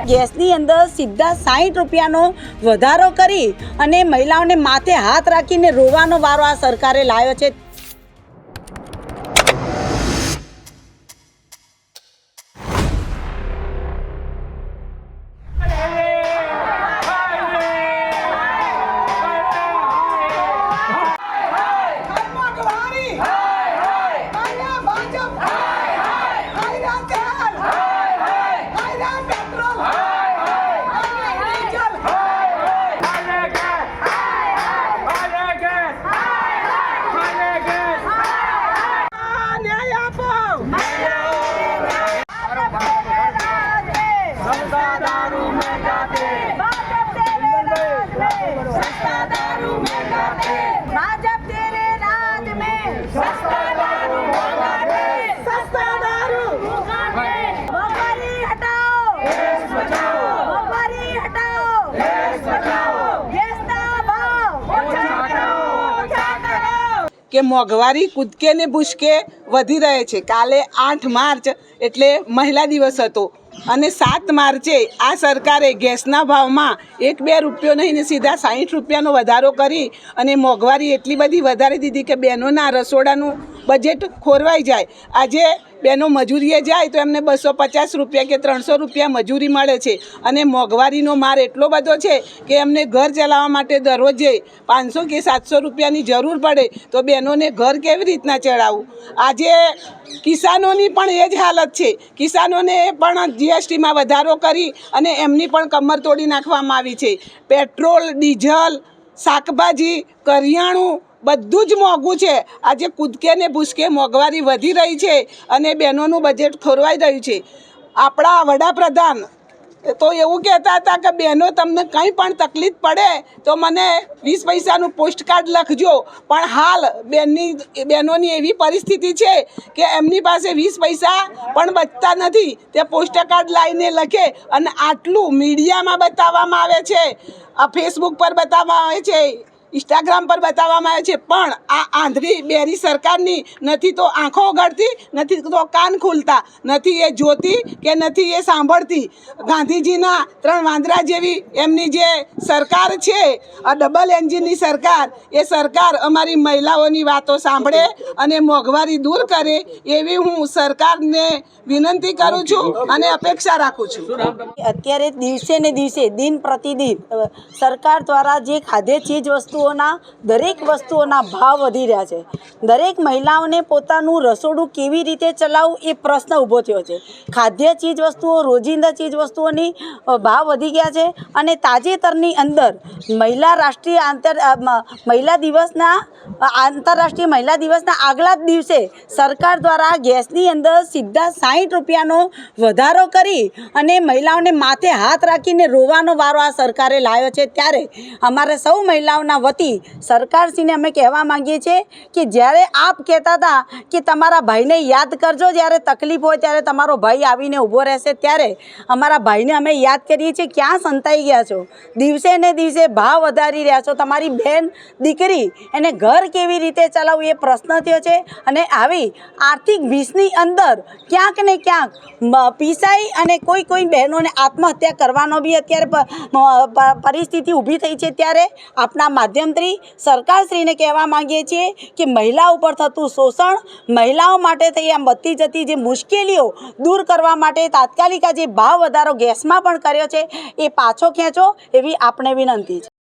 ગેસની અંદર સીધા 60 રૂપિયાનો વધારો કરી અને મહિલાઓને માથે હાથ રાખીને રોવાનો વારો આ સરકારે લાવ્યો છે। કે મોંઘવારી કૂદકે ને ભૂસકે વધી રહે છે। કાલે 8 માર્ચ એટલે મહિલા દિવસ હતો અને 7 માર્ચે આ સરકારે ગેસના ભાવમાં 1-2 રૂપિયો નહીં ને સીધા 60 રૂપિયાનો વધારો કરી અને મોંઘવારી એટલી બધી વધારી દીધી કે બહેનોના રસોડાનું બજેટ ખોરવાઈ જાય। આજે બહેનો મજૂરીએ જાય તો એમને 250 રૂપિયા કે 300 રૂપિયા મજૂરી મળે છે અને મોંઘવારીનો માર એટલો બધો છે કે એમને ઘર ચલાવવા માટે દરરોજે 500 કે 700 રૂપિયાની જરૂર પડે તો બહેનોને ઘર કેવી રીતના ચલાવવું। આજે કિસાનોની પણ એ જ હાલત છે। કિસાનોને પણ જીએસટીમાં વધારો કરી અને એમની પણ કમર તોડી નાખવામાં આવી છે। પેટ્રોલ, ડીઝલ, શાકભાજી, કરિયાણું બધું જ મોંઘું છે। આજે કૂદકે ને ભૂસકે મોંઘવારી વધી રહી છે અને બહેનોનું બજેટ ખોરવાઈ રહ્યું છે। આપણા વડાપ્રધાન તો એવું કહેતા હતા કે બહેનો તમને કંઈ પણ તકલીફ પડે તો મને 20 પૈસાનું પોસ્ટકાર્ડ લખજો, પણ હાલ બહેનોની એવી પરિસ્થિતિ છે કે એમની પાસે 20 પૈસા પણ બચતા નથી। તે પોસ્ટકાર્ડ લાવીને લખે અને આટલું મીડિયામાં બતાવવામાં આવે છે, આ ફેસબુક પર બતાવવામાં આવે છે, ઇન્સ્ટાગ્રામ પર બતાવવામાં આવે છે, પણ આ આંધળી બેરી સરકારની નથી તો આંખો ઉઘાડતી, નથી તો કાન ખુલતા, નથી એ જોતી કે નથી એ સાંભળતી। ગાંધીજીના 3 વાંદરા જેવી એમની જે સરકાર છે, આ ડબલ એન્જિનની સરકાર, એ સરકાર અમારી મહિલાઓની વાતો સાંભળે અને મોંઘવારી દૂર કરે એવી હું સરકારને વિનંતી કરું છું અને અપેક્ષા રાખું છું। અત્યારે દિવસે ને દિવસે દિન પ્રતિદિન સરકાર દ્વારા જે ખાદ્ય ચીજ વસ્તુઓના દરેક વસ્તુઓના ભાવ વધી રહ્યા છે। દરેક મહિલાઓને પોતાનું રસોડું કેવી રીતે ચલાવવું એ પ્રશ્ન ઊભો થયો છે। ખાદ્ય ચીજ વસ્તુઓ, રોજિંદા ચીજ વસ્તુઓની ભાવ વધી ગયા છે અને તાજેતરની અંદર આંતરરાષ્ટ્રીય મહિલા દિવસના આગલા જ દિવસે સરકાર દ્વારા ગેસની અંદર સીધા 60 રૂપિયાનો વધારો કરી અને મહિલાઓને માથે હાથ રાખીને રોવાનો વારો આ સરકારે લાવ્યો છે। ત્યારે અમારે સૌ મહિલાઓના વતી સરકારશ્રીને અમે કહેવા માંગીએ છીએ કે જ્યારે આપ કહેતા હતા કે તમારા ભાઈને યાદ કરજો, જ્યારે તકલીફ હોય ત્યારે તમારો ભાઈ આવીને ઊભો રહેશે, ત્યારે અમારા ભાઈને અમે યાદ કરીએ છીએ। ક્યાં સંતાઈ ગયા છો? દિવસે ને દિવસે ભાવ વધારી રહ્યા છો। તમારી બહેન દીકરી એને ઘર કેવી રીતે ચલાવવું એ પ્રશ્ન થયો છે અને આવી આર્થિક ભીસની અંદર ક્યાંક ને ક્યાંક પીસાઈ અને કોઈ બહેનોને આત્મહત્યા કરવાનો બી અત્યારે પરિસ્થિતિ ઊભી થઈ છે। ત્યારે આપણા માધ્યમથી સરકારશ્રીને કહેવા માંગીએ છીએ કે મહિલા ઉપર થતું શોષણ, મહિલાઓ માટે થઈ આમ વધતી જતી જે મુશ્કેલીઓ દૂર કરવા માટે તાત્કાલિક આ જે ભાવ વધારો ગેસમાં પણ કર્યો છે એ પાછો ખેંચો એવી આપને વિનંતી છે।